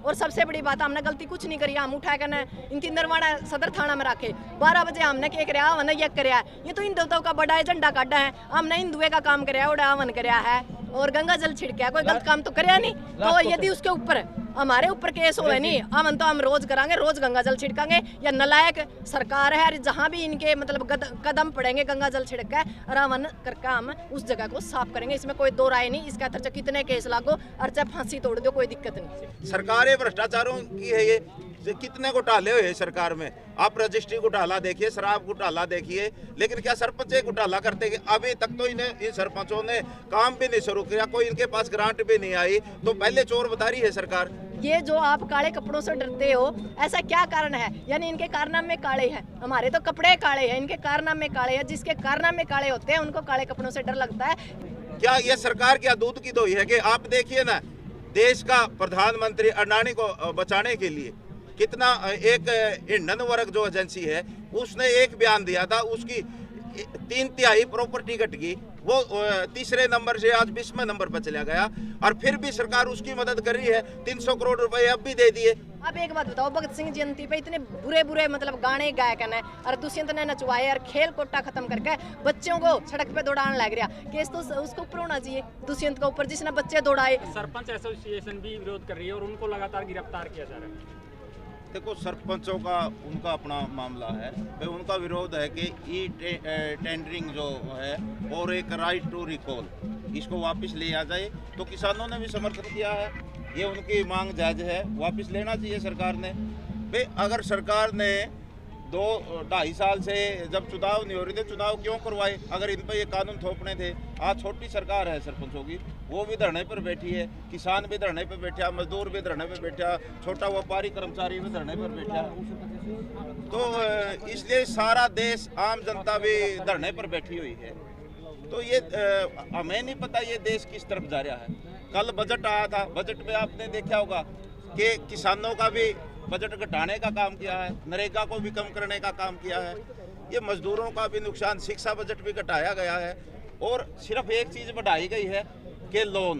और सबसे बड़ी बात, हमने गलती कुछ नहीं करी, हम उठा कर इन तिंदरवाड़ा सदर थाना में रखे 12 बजे हमने क्या कराया, हवन ये कराया, ये तो हिंदुत्व का बड़ा एजेंडा काटा है, हमने हिंदुए का काम कराया, उड़ा हवन कराया है और गंगा जल छिड़का, कोई गलत काम तो कराया नहीं। तो यदि उसके ऊपर हमारे ऊपर केस हो नहीं, हम रोज करांगे, रोज गंगा जल छिड़कांगे। या नलायक सरकार है, जहाँ भी इनके मतलब कदम पड़ेंगे गंगा जल छिड़क और हवन करके हम उस जगह को साफ करेंगे, इसमें कोई दो राय नहीं। इसका चाहे कितने केस लागो और चाहे फांसी तोड़ दो, कोई दिक्कत नहीं। सरकारें भ्रष्टाचारों की है, ये कितने घोटाले हुए सरकार में। आप रजिस्ट्री घोटाला देखिए, शराब घोटाला देखिए, लेकिन क्या सरपंच घोटाला करते कि अभी तक तो इन सरपंचों ने काम भी नहीं शुरू किया, कोई इनके पास ग्रांट भी नहीं आई, तो पहले चोर बता रही है सरकार। ये जो आप काले कपड़ों से डरते हो, ऐसा क्या कारण है? यानी इनके कारनामे काले हैं, हमारे तो कपड़े काले हैं, इनके कारनामे काले हैं। जिसके कारनामे काले होते हैं उनको काले कपड़ों से डर लगता है। क्या ये सरकार क्या दूध की दोई है कि आप देखिए ना, देश का प्रधानमंत्री अडानी को बचाने के लिए कितना, एक ईंधन वर्ग जो एजेंसी है उसने एक बयान दिया था, उसकी 3/3 प्रॉपर्टी कट गई, वो तीसरे नंबर से आज 20वें नंबर पर चला गया, और फिर भी सरकार उसकी मदद कर रही है। 300 करोड़ रुपए अब भी दे दिए। अब एक बात बताओ, भगत सिंह जयंती पे इतने बुरे बुरे मतलब गाने गायक ने और दुष्यंत ने नचवाए और खेल कोटा खत्म करके बच्चों को सड़क पे दौड़ाने लग रहा। केस तो उसको ऊपर होना चाहिए, दुष्यंत के ऊपर, जिसने बच्चे दौड़ाए। सरपंच एसोसिएशन भी विरोध कर रही है और उनको लगातार गिरफ्तार किया जा रहा है। देखो, सरपंचों का उनका अपना मामला है, तो उनका विरोध है कि टेंडरिंग जो है और एक राइट टू रिकॉल, इसको वापस लिया जाए। तो किसानों ने भी समर्थन किया है, ये उनकी मांग जायज है, वापस लेना चाहिए सरकार ने। भाई अगर सरकार ने 2-2.5 साल से जब चुनाव नहीं हो रहे थे, चुनाव क्यों करवाए? अगर इन पर ये कानून थोपने थे। आज छोटी सरकार है सरपंचों की, वो भी धरने पर बैठी है, किसान भी धरने पर बैठा, मजदूर भी धरने पर बैठा, छोटा व्यापारी कर्मचारी भी धरने पर बैठा। तो इसलिए सारा देश, आम जनता भी धरने पर बैठी हुई है। तो ये हमें नहीं पता ये देश किस तरफ जा रहा है। कल बजट आया था, बजट में आपने देखा होगा कि किसानों का भी बजट घटाने का काम किया है, नरेगा को भी कम करने का काम किया है, ये मजदूरों का भी नुकसान, शिक्षा बजट भी घटाया गया है, और सिर्फ एक चीज़ बढ़ाई गई है कि लोन,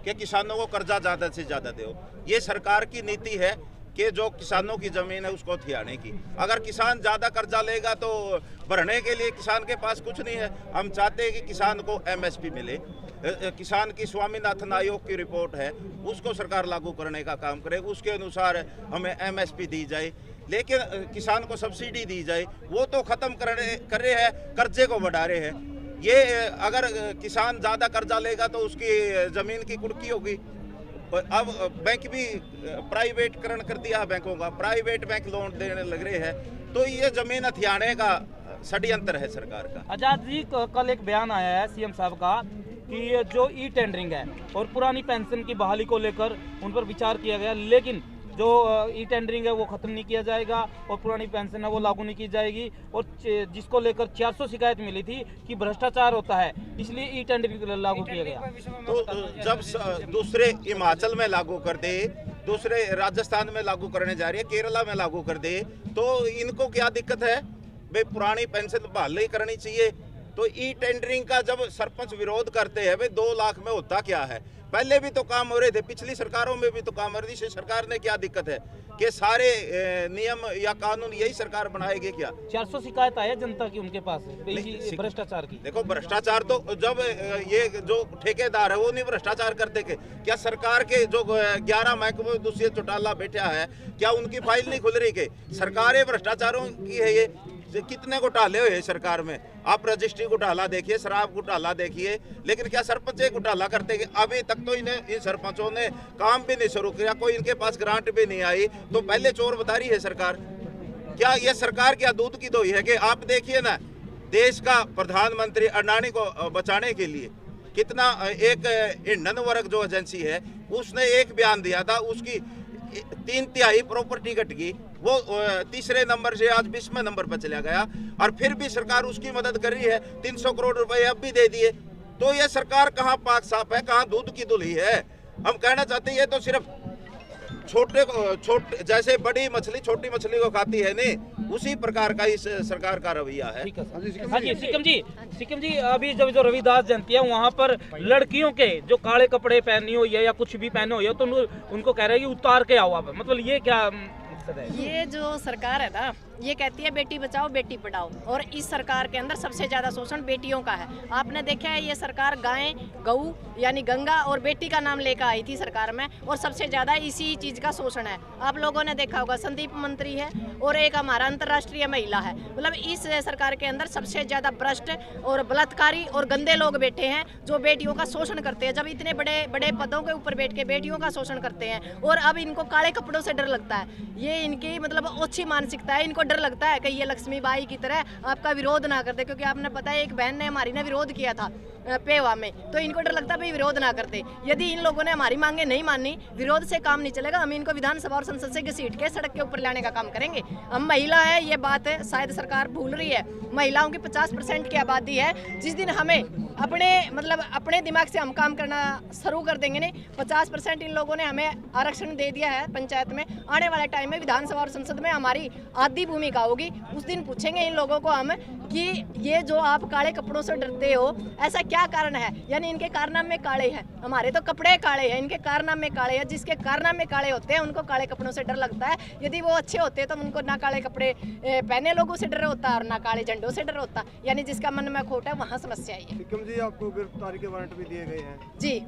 कि किसानों को कर्जा ज़्यादा से ज़्यादा दो। ये सरकार की नीति है कि जो किसानों की ज़मीन है उसको थियाने की। अगर किसान ज़्यादा कर्जा लेगा तो भरने के लिए किसान के पास कुछ नहीं है। हम चाहते हैं कि किसान को MSP मिले। किसान की स्वामीनाथन आयोग की रिपोर्ट है, उसको सरकार लागू करने का काम करे, उसके अनुसार हमें MSP दी जाए, लेकिन किसान को सब्सिडी दी जाए। वो तो ख़त्म कर रहे हैं, कर्जे को बढ़ा रहे हैं। ये अगर किसान ज़्यादा कर्जा लेगा तो उसकी ज़मीन की कुर्की होगी। अब बैंक भी प्राइवेटकरण कर दिया है बैंकों का, प्राइवेट बैंक लोन देने लग रहे हैं। तो ये ज़मीन हथियाने का षड्यंत्र है सरकार का। आजाद जी, कल एक बयान आया है CM साहब का कि जो टेंडरिंग है और पुरानी पेंशन की बहाली को लेकर उन पर विचार किया गया, लेकिन जो टेंडरिंग है वो खत्म नहीं किया जाएगा और पुरानी पेंशन है वो लागू नहीं की जाएगी। और जिसको लेकर 400 शिकायत मिली थी कि भ्रष्टाचार होता है, इसलिए टेंडरिंग लागू किया गया। तो जब दूसरे हिमाचल में लागू कर दे, दूसरे राजस्थान में लागू करने जा रही है, केरला में लागू कर दे, तो इनको क्या दिक्कत है? भाई पुरानी पेंशन बहाली करनी चाहिए। तो टेंडरिंग का जब सरपंच विरोध करते हैं, भाई 2 लाख में होता क्या है? पहले भी तो काम हो रहे थे, पिछली सरकारों में भी तो काम हो रही थी। सरकार ने क्या दिक्कत है कि सारे नियम या कानून यही सरकार बनाएगी क्या? 400 शिकायत आई है जनता की उनके पास भ्रष्टाचार की। देखो, भ्रष्टाचार तो जब ये जो ठेकेदार है वो नहीं भ्रष्टाचार करते के क्या? सरकार के जो 11 महकमे दुष्यंत चौटाला बैठा है, क्या उनकी फाइल नहीं खुल रही? के सरकारें भ्रष्टाचारों की है। ये कितने घोटाले हुए सरकार में। आप रजिस्ट्री घोटाला देखिए, शराब घोटाला देखिए, लेकिन क्या सरपंच घोटाला करते कि अभी तक तो इन सरपंचों ने काम भी नहीं शुरू किया, कोई इनके पास ग्रांट भी नहीं आई, तो पहले चोर बता रही है सरकार। क्या ये सरकार क्या दूध की दोई है? कि आप देखिए ना, देश का प्रधानमंत्री अडानी को बचाने के लिए कितना, एक ईंधन वर्ग जो एजेंसी है उसने एक बयान दिया था, उसकी 3/3 प्रॉपर्टी कट गई, वो तीसरे नंबर से आज 20वें नंबर पर चला गया, और फिर भी सरकार उसकी मदद कर रही है। 300 करोड़ रुपए अब भी दे दिए। तो ये सरकार कहाँ पाक साफ है, कहाँ दूध की धुली है? हम कहना चाहते हैं ये तो सिर्फ छोटे जैसे बड़ी मछली छोटी मछली को खाती है नहीं, उसी प्रकार का इस सरकार का रवैया है। ठीक है सर। हाँ जी सिकम जी अभी जब जो रविदास जयंती है वहाँ पर लड़कियों के जो काले कपड़े पहनी हुई है या कुछ भी पहने हुई है तो उनको कह रहे हैं कि उतार के आओ आप, मतलब ये क्या मकसद है? ये जो सरकार है ना, ये कहती है बेटी बचाओ बेटी पढ़ाओ, और इस सरकार के अंदर सबसे ज़्यादा शोषण बेटियों का है। आपने देखा है ये सरकार गाय गऊ यानी गंगा और बेटी का नाम लेकर आई थी सरकार में, और सबसे ज़्यादा इसी चीज़ का शोषण है। आप लोगों ने देखा होगा संदीप मंत्री है और एक हमारा अंतर्राष्ट्रीय महिला है, मतलब इस सरकार के अंदर सबसे ज़्यादा भ्रष्ट और बलात्कारी और गंदे लोग बैठे हैं जो बेटियों का शोषण करते हैं। जब इतने बड़े बड़े पदों के ऊपर बैठ के बेटियों का शोषण करते हैं और अब इनको काले कपड़ों से डर लगता है, ये इनकी मतलब ओछी मानसिकता है। इनको डर लगता है कि ये लक्ष्मीबाई की तरह आपका विरोध ना कर दे, क्योंकि आपने पता है एक बहन ने हमारी ने विरोध किया था पेवा में, तो इनको डर लगता है भाई विरोध ना करते। यदि इन लोगों ने हमारी मांगे नहीं मानी, विरोध से काम नहीं चलेगा, हम इनको विधानसभा और संसद से घसीट के सड़क के ऊपर लाने का काम करेंगे। हम महिला है, ये बात है शायद सरकार भूल रही है। महिलाओं की 50% की आबादी है। जिस दिन हमें अपने दिमाग से हम काम करना शुरू कर देंगे नहीं, 50% इन लोगों ने हमें आरक्षण दे दिया है पंचायत में, आने वाले टाइम में विधानसभा और संसद में हमारी आधी भूमिका होगी। उस दिन पूछेंगे इन लोगों को हम कि ये जो आप काले कपड़ों से डरते हो ऐसा क्या कारण है, यानी इनके कारनामे काले हैं, हमारे तो कपड़े काले हैं, इनके कारनामे काले हैं। जिसके कारनामे काले होते हैं उनको काले कपड़ों से डर लगता है। यदि वो अच्छे होते तो उनको ना काले कपड़े पहने लोगों से डर होता और ना काले झंडों से डर होता, यानी जिसका मन में खोट है वहाँ समस्या है। सिक्किम जी आपको गिरफ्तारी के वारंट भी दिए गए हैं? जी,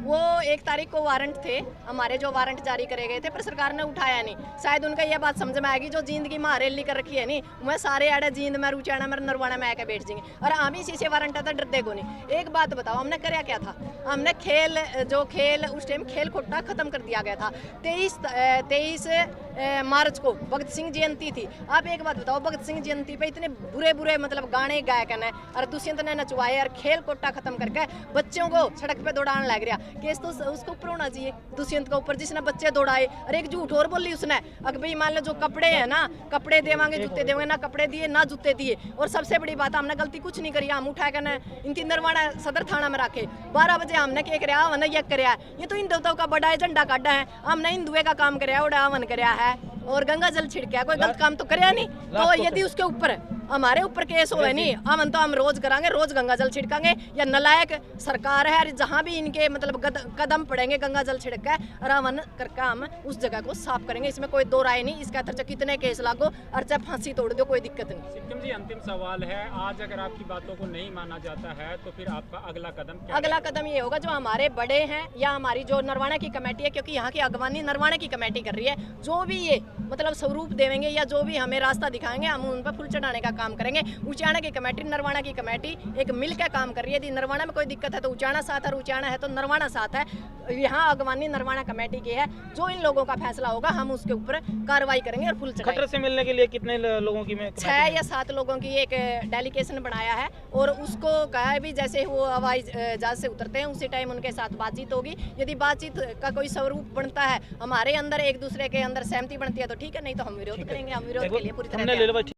वो 1 तारीख को वारंट थे हमारे, जो वारंट जारी करे गए थे, पर सरकार ने उठाया नहीं। शायद उनका यह बात समझ में आएगी जो जिंदगी में रेली कर रखी है नहीं, मैं सारे आड़े जींद में रुचाना में नरवाना में आके बैठ जाएंगे और हम ही से वारंट आता डर देखो नहीं। एक बात बताओ, हमने कराया क्या था? हमने खेल उस टाइम खेल कोटा खत्म कर दिया गया था। 23 मार्च को भगत सिंह जयंती थी। आप एक बात बताओ, भगत सिंह जयंती पे इतने बुरे मतलब गाने गायक ने और दुष्यंत ने नचवाए और खेल कोटा खत्म करके बच्चों को सड़क पे दौड़ाने लग रहा। केस तो उसको ऊपर होना चाहिए, दुष्यंत के ऊपर, जिसने बच्चे दौड़ाए। और एक झूठ और बोली उसने, अगर भाई मान लो जो कपड़े हैं ना, कपड़े देवांगे जूते देवांगे, ना कपड़े दिए ना जूते दिए। और सबसे बड़ी बात, हमने गलती कुछ नहीं करी, हम उठा कर इन तिंदरवाड़ा सदर थाना में रखे। 12 बजे हमने क्या कराया, हवन यज्ञ कराया। ये तो इन देवताओं का बड़ा एजेंडा काटा है, हमने हिंदुए का काम कराया, उड़ा हवन कराया है और गंगा जल छिड़का, कोई गलत काम तो कराया नहीं। तो यदि उसके ऊपर हमारे ऊपर केस हो नहीं, हम रोज करांगे, रोज गंगा जल छिड़कांगे। या नलायक सरकार है, जहाँ भी इनके मतलब कदम पड़ेंगे गंगा जल छिड़क के और हवन करके हम उस जगह को साफ करेंगे। इसमें कोई दो राय नहीं। इसका चाहे कितने केस लागो और चाहे फांसी तोड़ दो, कोई दिक्कत नहीं। सिक्किम जी अंतिम सवाल है, आज अगर आपकी बातों को नहीं माना जाता है तो फिर आपका अगला कदम क्या? अगला कदम ये होगा, जो हमारे बड़े हैं या हमारी जो नरवाना की कमेटी है, क्योंकि यहाँ की अगवानी नरवाना की कमेटी कर रही है, जो भी ये मतलब स्वरूप देवेंगे या जो भी हमें रास्ता दिखाएंगे, हम उन पर फूल चढ़ाने का काम करेंगे। उचाना की कमेटी, नरवाना की कमेटी एक मिल के काम कर रही है। यदि नरवाना में कोई दिक्कत है तो उचाना साथ है, उचाना है तो नरवाना साथ है। यहाँ अगवानी नरवाना कमेटी की है, जो इन लोगों का फैसला होगा हम उसके ऊपर कार्रवाई करेंगे और फूल चढ़ाएंगे। खट्टर से मिलने के लिए कितने लोगों की 6 या 7 लोगों की एक डेलीगेशन बनाया है और उसको कहा है भी जैसे वो हवाई जहाज से उतरते हैं उसी टाइम उनके साथ बातचीत होगी। यदि बातचीत का कोई स्वरूप बनता है, हमारे अंदर एक दूसरे के अंदर सहमति बनती है तो ठीक है, नहीं तो हम विरोध करेंगे। हम विरोध के लिए पूरी तरह